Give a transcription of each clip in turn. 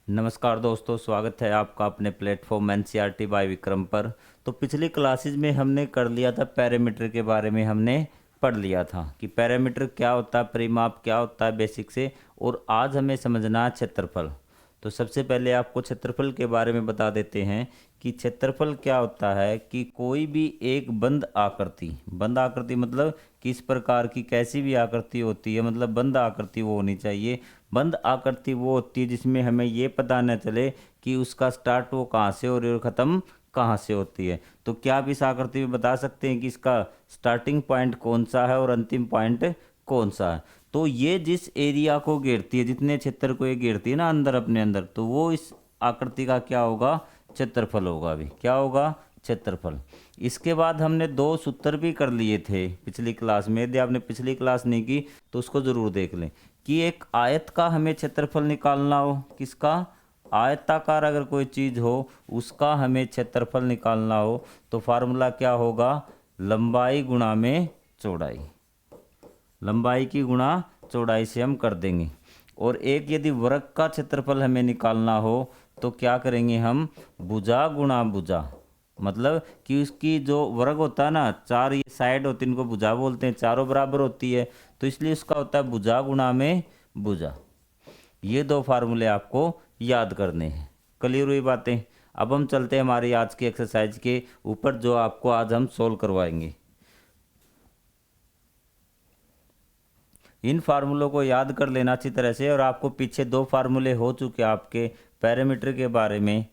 नमस्कार दोस्तों, स्वागत है आपका अपने प्लेटफॉर्म एनसीईआरटी बाय विक्रम पर। तो पिछली क्लासेज में हमने कर लिया था, पैरामीटर के बारे में हमने पढ़ लिया था कि पैरामीटर क्या होता है, परिमाप क्या होता है बेसिक से। और आज हमें समझना है क्षेत्रफल। तो सबसे पहले आपको क्षेत्रफल के बारे में बता देते हैं कि क्षेत्रफल क्या होता है। कि कोई भी एक बंद आकृति मतलब किस प्रकार की कैसी भी आकृति होती है, मतलब बंद आकृति वो होनी चाहिए। बंद आकृति वो होती है जिसमें हमें ये पता न चले कि उसका स्टार्ट वो कहाँ से और ख़त्म कहाँ से होती है। तो क्या आप इस आकृति में बता सकते हैं कि इसका स्टार्टिंग पॉइंट कौन सा है और अंतिम पॉइंट कौन सा है। तो ये जिस एरिया को घेरती है, जितने क्षेत्र को ये घेरती है ना अंदर अपने अंदर, तो वो इस आकृति का क्या होगा, क्षेत्रफल होगा। अभी क्या होगा, क्षेत्रफल। इसके बाद हमने दो सूत्र भी कर लिए थे पिछली क्लास में। यदि आपने पिछली क्लास नहीं की तो उसको ज़रूर देख लें कि एक आयत का हमें क्षेत्रफल निकालना हो, किसका, आयताकार अगर कोई चीज़ हो उसका हमें क्षेत्रफल निकालना हो तो फार्मूला क्या होगा, लंबाई गुणा में चौड़ाई। लंबाई की गुणा चौड़ाई से हम कर देंगे। और एक यदि वर्ग का क्षेत्रफल हमें निकालना हो तो क्या करेंगे हम, भुजा गुणा भुजा। मतलब कि उसकी जो वर्ग होता है ना, चार ये साइड होती है, इनको भुजा बोलते हैं, चारों बराबर होती है तो इसलिए उसका होता है भुजा गुणा में भुजा। ये दो फार्मूले आपको याद करने हैं। क्लियर हुई बातें। अब हम चलते हैं हमारी आज की एक्सरसाइज के ऊपर जो आपको आज हम सोल्व करवाएंगे। इन फार्मूलों को याद कर लेना अच्छी तरह से। और आपको पीछे दो फार्मूले हो चुके आपके पैरामीटर के बारे में।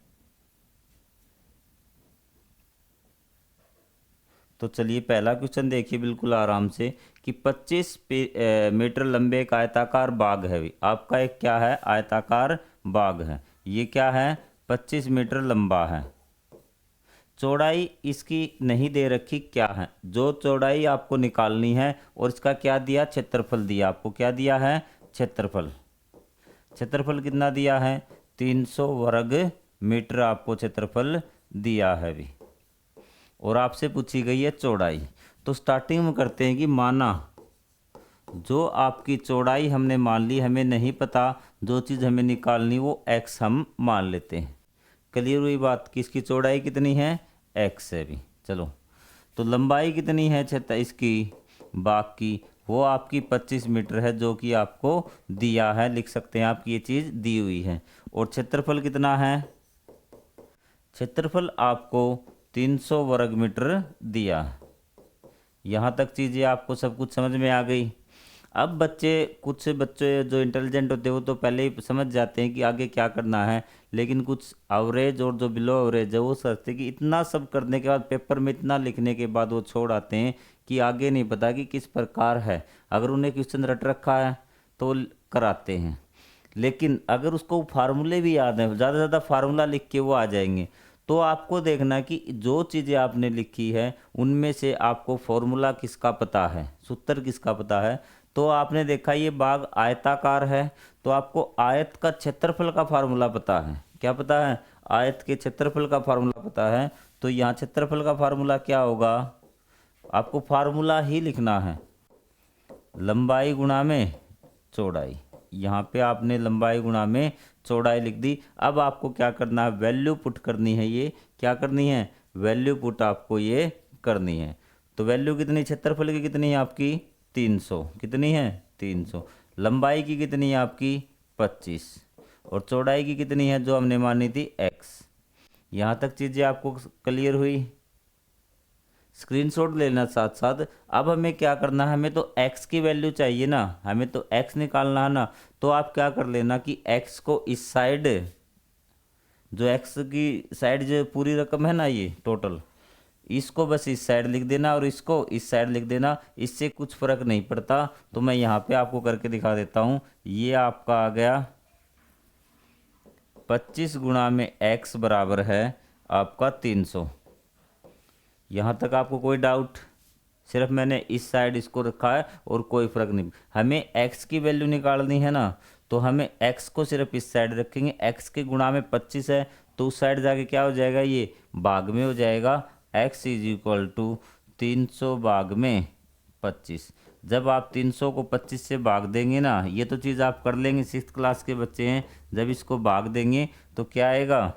तो चलिए पहला क्वेश्चन देखिए बिल्कुल आराम से कि 25 मीटर लंबे एक आयताकार बाग है। आपका एक क्या है, आयताकार बाग है। ये क्या है, 25 मीटर लंबा है। चौड़ाई इसकी नहीं दे रखी, क्या है, जो चौड़ाई आपको निकालनी है। और इसका क्या दिया, क्षेत्रफल दिया। आपको क्या दिया है, क्षेत्रफल। क्षेत्रफल कितना दिया है, 300 वर्ग मीटर आपको क्षेत्रफल दिया है भी। और आपसे पूछी गई है चौड़ाई। तो स्टार्टिंग में करते हैं कि माना जो आपकी चौड़ाई हमने मान ली, हमें नहीं पता जो चीज़ हमें निकालनी वो x हम मान लेते हैं। क्लियर हुई बात कि इसकी चौड़ाई कितनी है, x है भी। चलो, तो लंबाई कितनी है क्षेत्र इसकी बाग की, वो आपकी 25 मीटर है जो कि आपको दिया है। लिख सकते हैं आप कि ये चीज़ दी हुई है। और क्षेत्रफल कितना है, क्षेत्रफल आपको 300 वर्ग मीटर दिया। यहाँ तक चीज़ें आपको सब कुछ समझ में आ गई। अब कुछ बच्चे जो इंटेलिजेंट होते हैं वो तो पहले ही समझ जाते हैं कि आगे क्या करना है। लेकिन कुछ एवरेज और जो बिलो एवरेज है वो सोचते हैं कि इतना सब करने के बाद, पेपर में इतना लिखने के बाद वो छोड़ आते हैं कि आगे नहीं पता कि किस प्रकार है। अगर उन्हें क्वेश्चन रट रखा है तो वो कराते हैं। लेकिन अगर उसको फार्मूले भी याद हैं, ज़्यादा से ज़्यादा फार्मूला लिख के वो आ जाएंगे। तो आपको देखना कि जो चीज़ें आपने लिखी है उनमें से आपको फॉर्मूला किसका पता है, सूत्र किसका पता है। तो आपने देखा ये बाग आयताकार है तो आपको आयत का क्षेत्रफल का फार्मूला पता है। क्या पता है, आयत के क्षेत्रफल का फार्मूला पता है। तो यहाँ क्षेत्रफल का फार्मूला क्या होगा, आपको फार्मूला ही लिखना है, लंबाई गुणा में चौड़ाई। यहाँ पे आपने लंबाई गुणा में चौड़ाई लिख दी। अब आपको क्या करना है, वैल्यू पुट करनी है। ये क्या करनी है, वैल्यू पुट आपको ये करनी है। तो वैल्यू कितनी, क्षेत्रफल की कितनी है आपकी, 300। कितनी है, 300। लंबाई की कितनी है आपकी, 25। और चौड़ाई की कितनी है जो हमने मानी थी, x। यहाँ तक चीज़ें आपको क्लियर हुई। स्क्रीनशॉट लेना साथ साथ। अब हमें क्या करना है, हमें तो x की वैल्यू चाहिए ना, हमें तो x निकालना है ना। तो आप क्या कर लेना कि x को इस साइड, जो x की साइड जो पूरी रकम है ना ये टोटल, इसको बस इस साइड लिख देना और इसको इस साइड लिख देना। इससे कुछ फर्क नहीं पड़ता। तो मैं यहाँ पे आपको करके दिखा देता हूँ। ये आपका आ गया 25 गुणा में x बराबर है आपका 300। यहाँ तक आपको कोई डाउट, सिर्फ मैंने इस साइड इसको रखा है और कोई फ़र्क नहीं। हमें x की वैल्यू निकालनी है ना, तो हमें x को सिर्फ इस साइड रखेंगे। x के गुणा में 25 है तो उस साइड जाके क्या हो जाएगा, ये भाग में हो जाएगा। x इज इक्वल टू 300 भाग में 25। जब आप 300 को 25 से भाग देंगे ना, ये तो चीज़ आप कर लेंगे, 6th क्लास के बच्चे हैं। जब इसको भाग देंगे तो क्या आएगा,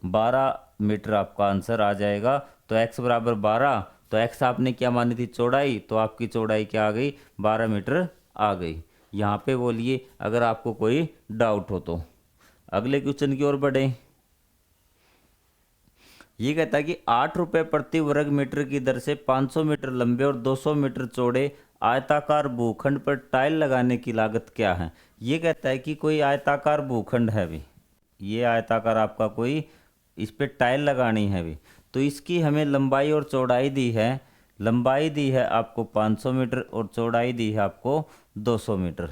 12 मीटर आपका आंसर आ जाएगा। तो x बराबर 12, तो x आपने क्या मानी थी, चौड़ाई, तो आपकी चौड़ाई क्या आ गई, 12 मीटर आ गई। यहाँ पे बोलिए अगर आपको कोई डाउट हो तो। अगले क्वेश्चन की ओर बढ़ें। ये कहता है कि 8 रुपये प्रति वर्ग मीटर की दर से 500 मीटर लंबे और 200 मीटर चौड़े आयताकार भूखंड पर टाइल लगाने की लागत क्या है। ये कहता है कि कोई आयताकार भूखंड है भी, ये आयताकार आपका कोई, इस पे टाइल लगानी है भी, तो इसकी हमें लंबाई और चौड़ाई दी है। लंबाई दी है आपको 500 मीटर और चौड़ाई दी है आपको 200 मीटर।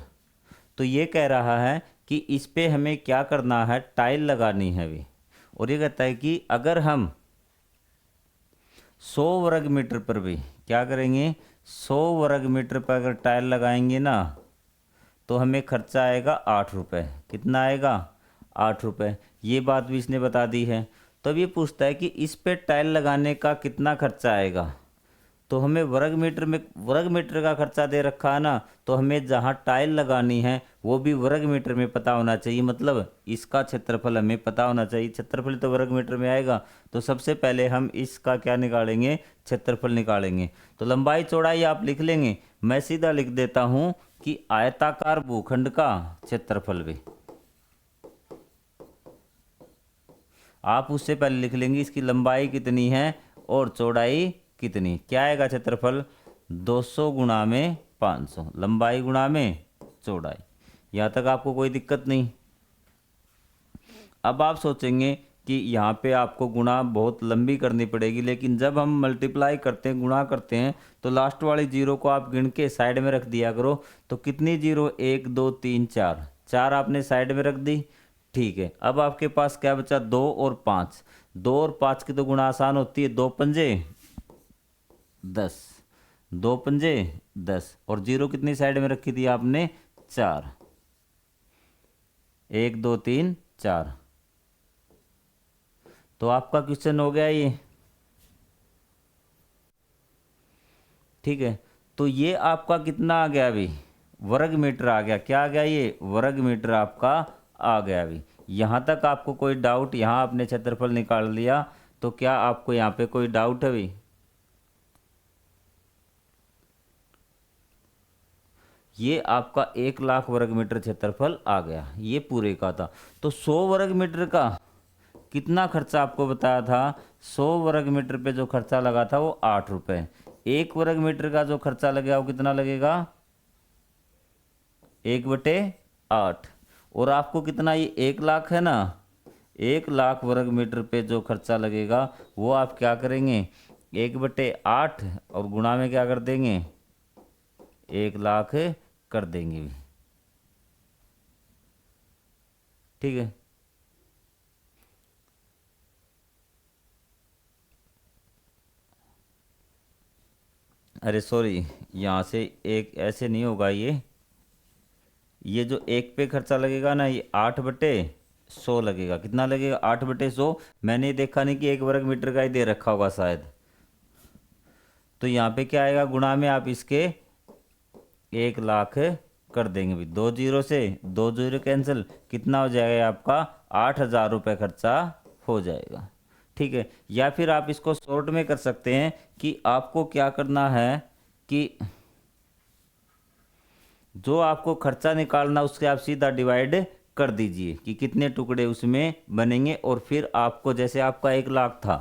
तो ये कह रहा है कि इस पे हमें क्या करना है, टाइल लगानी है भी। और ये कहता है कि अगर हम 100 वर्ग मीटर पर भी क्या करेंगे, 100 वर्ग मीटर पर अगर टाइल लगाएंगे ना, तो हमें खर्चा आएगा 8 रुपये। कितना आएगा, 8 रुपये। ये बात भी इसने बता दी है। तो अब ये पूछता है कि इस पे टाइल लगाने का कितना खर्चा आएगा। तो हमें वर्ग मीटर का खर्चा दे रखा है ना, तो हमें जहाँ टाइल लगानी है वो भी वर्ग मीटर में पता होना चाहिए, मतलब इसका क्षेत्रफल हमें पता होना चाहिए। क्षेत्रफल तो वर्ग मीटर में आएगा, तो सबसे पहले हम इसका क्या निकालेंगे, क्षेत्रफल निकालेंगे। तो लंबाई चौड़ाई आप लिख लेंगे, मैं सीधा लिख देता हूँ कि आयताकार भूखंड का क्षेत्रफल भी। आप उससे पहले लिख लेंगे इसकी लंबाई कितनी है और चौड़ाई कितनी। क्या आएगा क्षेत्रफल, 200 गुणा में 500, लंबाई गुणा में चौड़ाई। यहाँ तक आपको कोई दिक्कत नहीं। अब आप सोचेंगे कि यहाँ पे आपको गुणा बहुत लंबी करनी पड़ेगी, लेकिन जब हम मल्टीप्लाई करते हैं, गुणा करते हैं, तो लास्ट वाली जीरो को आप गिन के साइड में रख दिया करो। तो कितनी जीरो, 1 2 3 4, 4 आपने साइड में रख दी। ठीक है, अब आपके पास क्या बचा, 2 और 5। 2 और 5 की तो गुणा आसान होती है, 2 पंजे 10, 2 पंजे 10, और जीरो कितनी साइड में रखी थी आपने, 4। 1 2 3 4। तो आपका क्वेश्चन हो गया ये। ठीक है, तो ये आपका कितना आ गया अभी, वर्ग मीटर आ गया। क्या आ गया, ये वर्ग मीटर आपका आ गया अभी। यहाँ तक आपको कोई डाउट, यहाँ आपने क्षेत्रफल निकाल लिया, तो क्या आपको यहाँ पे कोई डाउट है अभी। ये आपका 1 लाख वर्ग मीटर क्षेत्रफल आ गया, ये पूरे का था। तो 100 वर्ग मीटर का कितना खर्चा आपको बताया था, 100 वर्ग मीटर पे जो खर्चा लगा था वो 8 रुपये। 1 वर्ग मीटर का जो खर्चा लगेगा वो कितना लगेगा, 1/8। और आपको कितना, ये 1 लाख है ना, 1 लाख वर्ग मीटर पे जो खर्चा लगेगा वो आप क्या करेंगे, 1/8 और गुणा में क्या कर देंगे, 1 लाख कर देंगे। ठीक है, अरे सॉरी, यहाँ से एक ऐसे नहीं होगा। ये जो एक पे खर्चा लगेगा ना, ये 8/100 लगेगा। कितना लगेगा, 8/100। मैंने देखा नहीं कि 1 वर्ग मीटर का ही दे रखा होगा शायद। तो यहाँ पे क्या आएगा, गुणा में आप इसके 1 लाख कर देंगे भी। 2 जीरो से 2 जीरो कैंसिल, कितना हो जाएगा आपका, 8,000 रुपये खर्चा हो जाएगा। ठीक है, या फिर आप इसको शॉर्ट में कर सकते हैं कि आपको क्या करना है कि जो आपको खर्चा निकालना उसके आप सीधा डिवाइड कर दीजिए कि कितने टुकड़े उसमें बनेंगे। और फिर आपको, जैसे आपका 1 लाख था,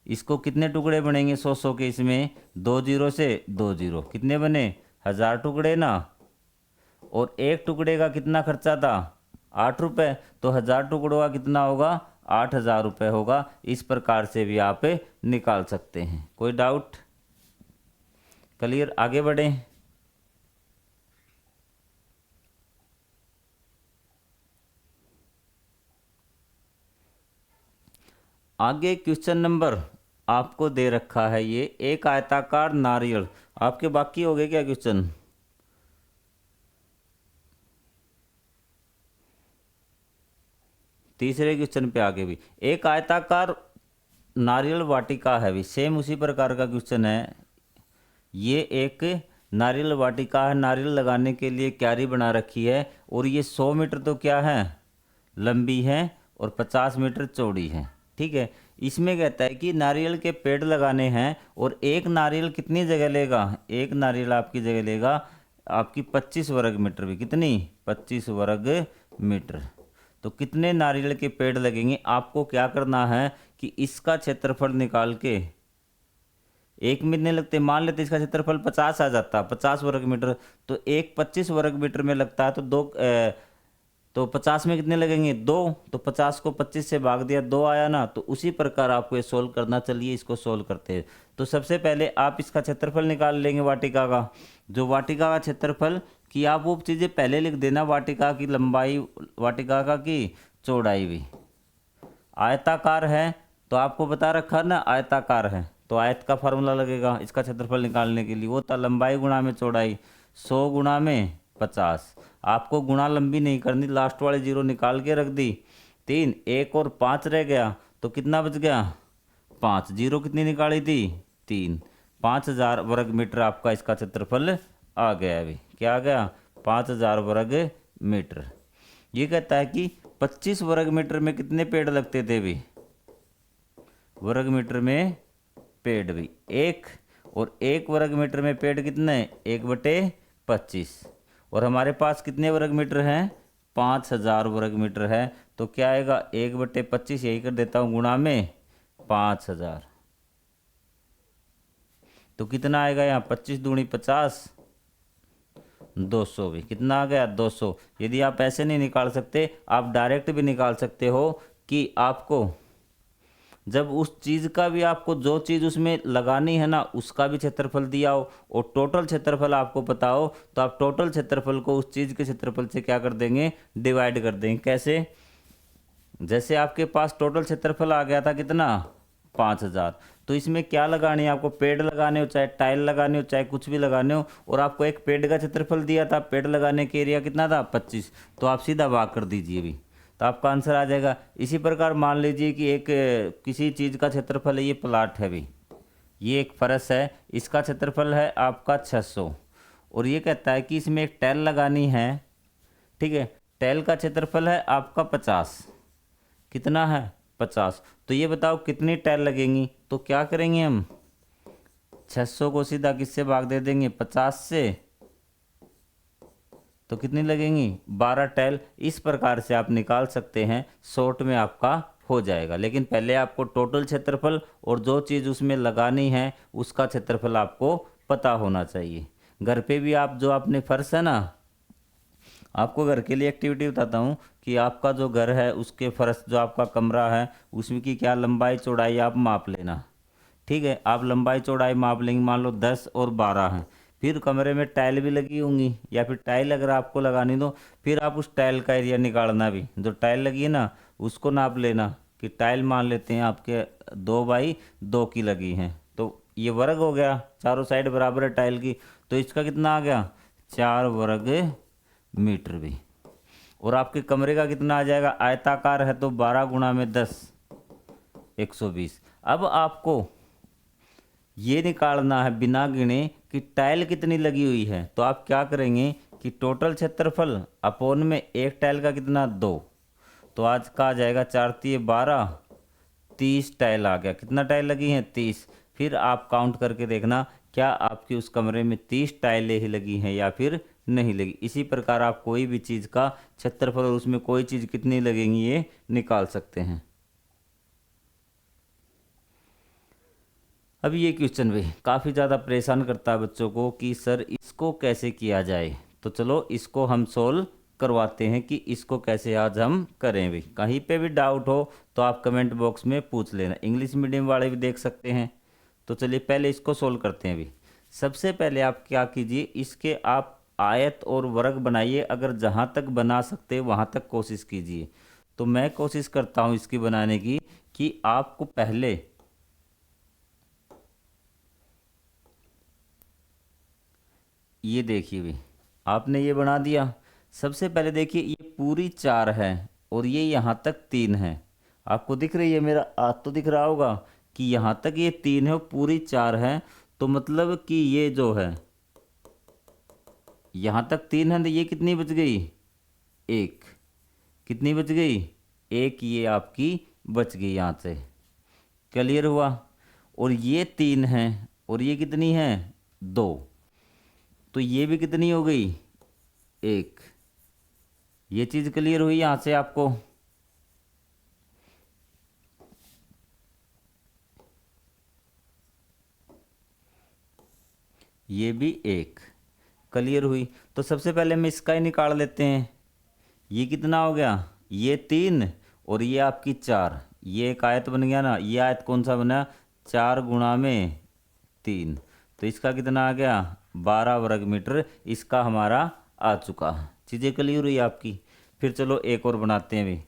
इसको कितने टुकड़े बनेंगे, 100 के, इसमें 2 जीरो से 2 जीरो, कितने बने, 1000 टुकड़े ना। और एक टुकड़े का कितना खर्चा था, 8 रुपये। तो 1000 टुकड़ों का कितना होगा, 8,000 रुपये होगा। इस प्रकार से भी आप निकाल सकते हैं। कोई डाउट, क्लियर, आगे बढ़ें। आगे क्वेश्चन नंबर आपको दे रखा है, ये एक आयताकार नारियल। आपके बाकी हो गए क्या क्वेश्चन, तीसरे क्वेश्चन पे आगे भी एक आयताकार नारियल वाटिका है भी, सेम उसी प्रकार का क्वेश्चन है। ये एक नारियल वाटिका है, नारियल लगाने के लिए क्यारी बना रखी है, और ये 100 मीटर तो क्या है, लंबी है, और 50 मीटर चौड़ी है। ठीक है, इसमें कहता है कि नारियल के पेड़ लगाने हैं, और एक नारियल कितनी जगह लेगा, एक नारियल आपकी जगह लेगा आपकी 25 वर्ग मीटर भी, कितनी 25 वर्ग मीटर। तो कितने नारियल के पेड़ लगेंगे, आपको क्या करना है कि इसका क्षेत्रफल निकाल के, एक महीने लगते, मान लेते इसका क्षेत्रफल 50 आ जाता, 50 वर्ग मीटर, तो एक 25 वर्ग मीटर में लगता है, तो दो तो 50 में कितने लगेंगे, दो, तो 50 को 25 से भाग दिया, दो आया ना। तो उसी प्रकार आपको ये सोल्व करना। चलिए इसको सोल्व करते हैं। तो सबसे पहले आप इसका क्षेत्रफल निकाल लेंगे वाटिका का, जो वाटिका का क्षेत्रफल कि आप वो चीज़ें पहले लिख देना, वाटिका की लंबाई, वाटिका का की चौड़ाई भी। आयताकार है तो आपको बता रखा ना, आयताकार है तो आयत का फार्मूला लगेगा इसका क्षेत्रफल निकालने के लिए, वो था लंबाई गुणा में चौड़ाई, 100 गुणा में 50। आपको गुणा लंबी नहीं करनी, लास्ट वाले जीरो निकाल के रख दी, 3, 1 और 5 रह गया, तो कितना बच गया, 5, जीरो कितनी निकाली थी, 3, 5000 वर्ग मीटर आपका इसका क्षेत्रफल आ गया। अभी क्या आ गया, 5000 वर्ग मीटर। ये कहता है कि 25 वर्ग मीटर में कितने पेड़ लगते थे भी, वर्ग मीटर में पेड़ भी एक, और एक वर्ग मीटर में पेड़ कितने, 1/25, और हमारे पास कितने वर्ग मीटर हैं, 5000 वर्ग मीटर है। तो क्या आएगा, 1/25 यही कर देता हूँ गुणा में 5000, तो कितना आएगा यहाँ, 25 दूनी 50, 200 भी, कितना आ गया, 200। यदि आप ऐसे नहीं निकाल सकते, आप डायरेक्ट भी निकाल सकते हो कि आपको जब उस चीज़ का भी, आपको जो चीज़ उसमें लगानी है ना उसका भी क्षेत्रफल दिया हो, और टोटल क्षेत्रफल आपको पता हो, तो आप टोटल क्षेत्रफल को उस चीज़ के क्षेत्रफल से क्या कर देंगे, डिवाइड कर देंगे। कैसे, जैसे आपके पास टोटल क्षेत्रफल आ गया था कितना, 5000, तो इसमें क्या लगानी है आपको, पेड़ लगाने हो, चाहे टाइल लगाने हो, चाहे कुछ भी लगाने हो, और आपको एक पेड़ का क्षेत्रफल दिया था, पेड़ लगाने के एरिया कितना था, 25, तो आप सीधा भाग कर दीजिए भी, तो आपका आंसर आ जाएगा। इसी प्रकार मान लीजिए कि एक किसी चीज़ का क्षेत्रफल है, ये प्लाट है भी, ये एक फर्श है, इसका क्षेत्रफल है आपका 600, और ये कहता है कि इसमें एक टाइल लगानी है। ठीक है, टाइल का क्षेत्रफल है आपका 50, कितना है, 50। तो ये बताओ कितनी टाइल लगेंगी, तो क्या करेंगे हम, 600 को सीधा किससे भाग दे देंगे, 50 से, तो कितनी लगेंगी, 12 टाइल। इस प्रकार से आप निकाल सकते हैं, शॉर्ट में आपका हो जाएगा। लेकिन पहले आपको टोटल क्षेत्रफल और जो चीज़ उसमें लगानी है उसका क्षेत्रफल आपको पता होना चाहिए। घर पे भी आप जो अपने फर्श है ना, आपको घर के लिए एक्टिविटी बताता हूँ कि आपका जो घर है उसके फर्श, जो आपका कमरा है उसमें की क्या लंबाई चौड़ाई आप माप लेना। ठीक है, आप लंबाई चौड़ाई माप लेंगे, मान लो 10 और 12 हैं, फिर कमरे में टाइल भी लगी होंगी, या फिर टाइल अगर आपको लगानी तो फिर आप उस टाइल का एरिया निकालना भी, जो टाइल लगी है ना उसको नाप लेना, कि टाइल मान लेते हैं आपके 2x2 की लगी हैं, तो ये वर्ग हो गया, चारों साइड बराबर है टाइल की, तो इसका कितना आ गया, 4 वर्ग मीटर भी। और आपके कमरे का कितना आ जाएगा, आयताकार है तो 12 गुणा में 10, 120। अब आपको ये निकालना है बिना गिने कि टाइल कितनी लगी हुई है, तो आप क्या करेंगे कि टोटल क्षेत्रफल अपोन में एक टाइल का कितना, 2, तो आज का आ जाएगा 4×3=12, 30 टाइल आ गया। कितना टाइल लगी हैं, 30। फिर आप काउंट करके देखना क्या आपकी उस कमरे में 30 टाइलें ही लगी हैं या फिर नहीं लगी। इसी प्रकार आप कोई भी चीज़ का क्षेत्रफल और उसमें कोई चीज़ कितनी लगेंगी ये निकाल सकते हैं। अब ये क्वेश्चन भी काफ़ी ज़्यादा परेशान करता है बच्चों को कि सर इसको कैसे किया जाए, तो चलो इसको हम सोल्व करवाते हैं कि इसको कैसे आज हम करें। भी कहीं पे भी डाउट हो तो आप कमेंट बॉक्स में पूछ लेना, इंग्लिश मीडियम वाले भी देख सकते हैं। तो चलिए पहले इसको सोल्व करते हैं। भी सबसे पहले आप क्या कीजिए, इसके आप आयत और वर्ग बनाइए, अगर जहाँ तक बना सकते वहाँ तक कोशिश कीजिए। तो मैं कोशिश करता हूँ इसकी बनाने की कि आपको पहले ये देखिए भी आपने ये बना दिया। सबसे पहले देखिए ये पूरी 4 है और ये यहाँ तक 3 है, आपको दिख रही है, मेरा हाथ तो दिख रहा होगा, कि यहाँ तक ये 3 है और पूरी 4 है, तो मतलब कि ये जो है यहाँ तक 3 है तो ये कितनी बच गई, 1। कितनी बच गई, 1 ये आपकी बच गई यहाँ से। क्लियर हुआ। और ये 3 है और ये कितनी है, 2, तो ये भी कितनी हो गई, 1। ये चीज़ क्लियर हुई यहाँ से आपको। ये भी 1 क्लियर हुई। तो सबसे पहले हम इसका ही निकाल लेते हैं। ये कितना हो गया, ये 3 और ये आपकी 4, ये एक आयत बन गया ना। ये आयत कौन सा बना, 4 गुणा में 3, तो इसका कितना आ गया, 12 वर्ग मीटर इसका हमारा आ चुका। चीज़ें क्लियर हुई आपकी। फिर चलो एक और बनाते हैं भी।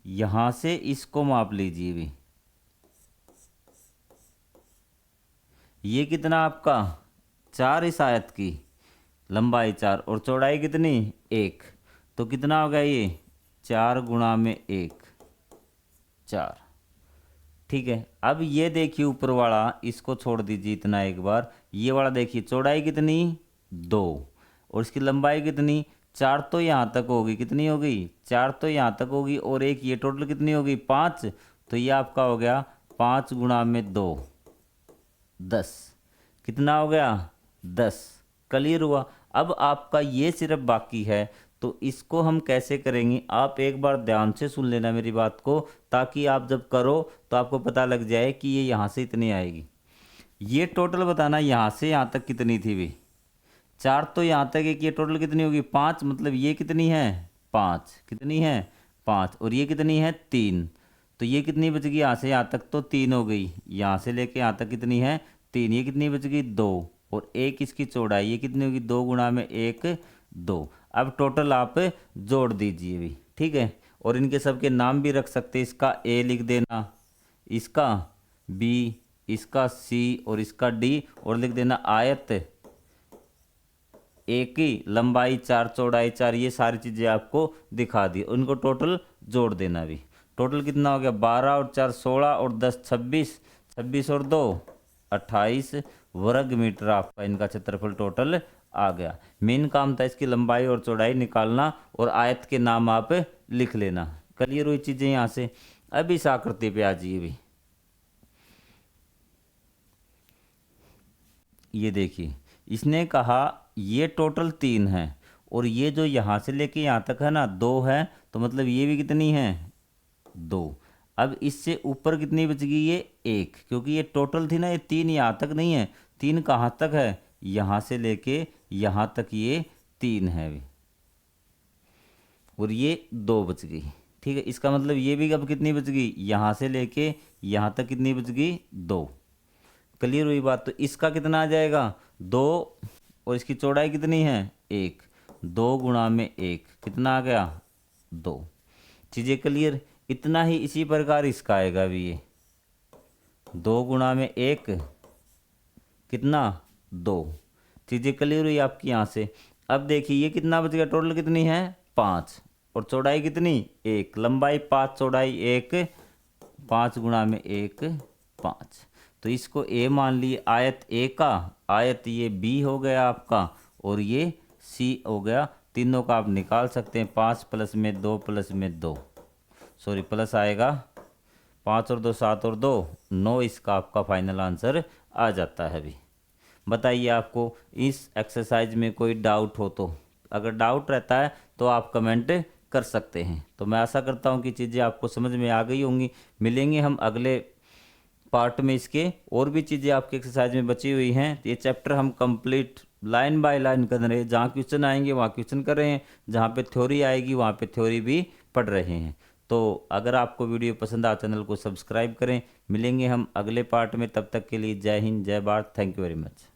यहाँ से इसको माप लीजिए भी। ये कितना आपका, 4 इस आयत की लंबाई 4 और चौड़ाई कितनी, 1, तो कितना हो गया ये, 4 गुणा में 1, 4। ठीक है। अब ये देखिए ऊपर वाला, इसको छोड़ दीजिए इतना एक बार। ये वाला देखिए चौड़ाई कितनी, 2, और इसकी लंबाई कितनी, 4 तो यहाँ तक होगी, कितनी हो गई, 4 तो यहाँ तक होगी, और 1 ये टोटल कितनी होगी, 5। तो ये आपका हो गया 5 गुणा में 2, 10। कितना हो गया, 10। क्लियर हुआ। अब आपका ये सिर्फ बाकी है, तो इसको हम कैसे करेंगे, आप एक बार ध्यान से सुन लेना मेरी बात को, ताकि आप जब करो तो आपको पता लग जाए कि ये यहाँ से इतनी आएगी। ये टोटल बताना यहाँ से यहाँ तक कितनी थी भी, 4 तो यहाँ तक है कि ये टोटल कितनी होगी, 5, मतलब ये कितनी है, 5, कितनी है, 5, और ये कितनी है, 3, तो ये कितनी बच गई, यहाँ से यहाँ तक तो 3 हो गई, यहाँ से लेके यहाँ तक कितनी है, 3, ये कितनी बच गई, 2, और 1 इसकी चौड़ाई, ये कितनी होगी, 2 गुणा में 1, 2। अब टोटल आप जोड़ दीजिए भी, ठीक है। और इनके सबके नाम भी रख सकते हैं, इसका ए लिख देना, इसका बी, इसका सी और इसका डी, और लिख देना आयत, एक ही लंबाई 4 चौड़ाई 4, ये सारी चीज़ें आपको दिखा दी। उनको टोटल जोड़ देना भी। टोटल कितना हो गया, 12 और 4 16 और 10 26, 26 और 2 28 वर्ग मीटर आपका इनका क्षेत्रफल टोटल आ गया। मेन काम था इसकी लंबाई और चौड़ाई निकालना, और आयत के नाम आप लिख लेना। क्लियर हुई चीज़ें यहाँ से। अब इस आकृति पे आ जाइए भी। ये देखिए, इसने कहा ये टोटल 3 है, और ये जो यहाँ से लेके यहाँ तक है ना 2 है, तो मतलब ये भी कितनी है, 2। अब इससे ऊपर कितनी बच गई, ये 1, क्योंकि ये टोटल थी ना, ये 3 यहाँ तक नहीं है। 3 कहाँ तक है, यहाँ से लेके यहाँ तक ये 3 है भी, और ये 2 बच गई। ठीक है, इसका मतलब ये भी अब कितनी बच गई, यहाँ से लेके यहाँ तक कितनी बच गई, 2। क्लियर हुई बात। तो इसका कितना आ जाएगा, 2, और इसकी चौड़ाई कितनी है, 1, 2 गुणा में 1 कितना आ गया, 2। चीज़ें क्लियर। इतना ही इसी प्रकार इसका आएगा भी, ये 2 गुणा में 1 कितना, 2। चीज़ें क्लियर हुई आपकी यहाँ से। अब देखिए ये कितना बच गया, टोटल कितनी है, 5, और चौड़ाई कितनी, 1, लंबाई 5 चौड़ाई 1, 5 गुणा में 1 5। तो इसको ए मान लिए आयत ए का, आयत ये बी हो गया आपका, और ये सी हो गया। तीनों का आप निकाल सकते हैं, 5 प्लस में 2 प्लस में 2, सॉरी प्लस आएगा, 5 और 2 7 और 2 9, इसका आपका फाइनल आंसर आ जाता है अभी। बताइए आपको इस एक्सरसाइज में कोई डाउट हो तो, अगर डाउट रहता है तो आप कमेंट कर सकते हैं। तो मैं आशा करता हूँ कि चीज़ें आपको समझ में आ गई होंगी। मिलेंगे हम अगले पार्ट में, इसके और भी चीज़ें आपके एक्सरसाइज में बची हुई हैं। ये चैप्टर हम कंप्लीट लाइन बाय लाइन कर रहे हैं, जहाँ क्वेश्चन आएंगे वहाँ क्वेश्चन कर रहे हैं, जहाँ पे थ्योरी आएगी वहाँ पे थ्योरी भी पढ़ रहे हैं। तो अगर आपको वीडियो पसंद आए चैनल को सब्सक्राइब करें। मिलेंगे हम अगले पार्ट में, तब तक के लिए जय हिंद जय Bharat, thank you very much.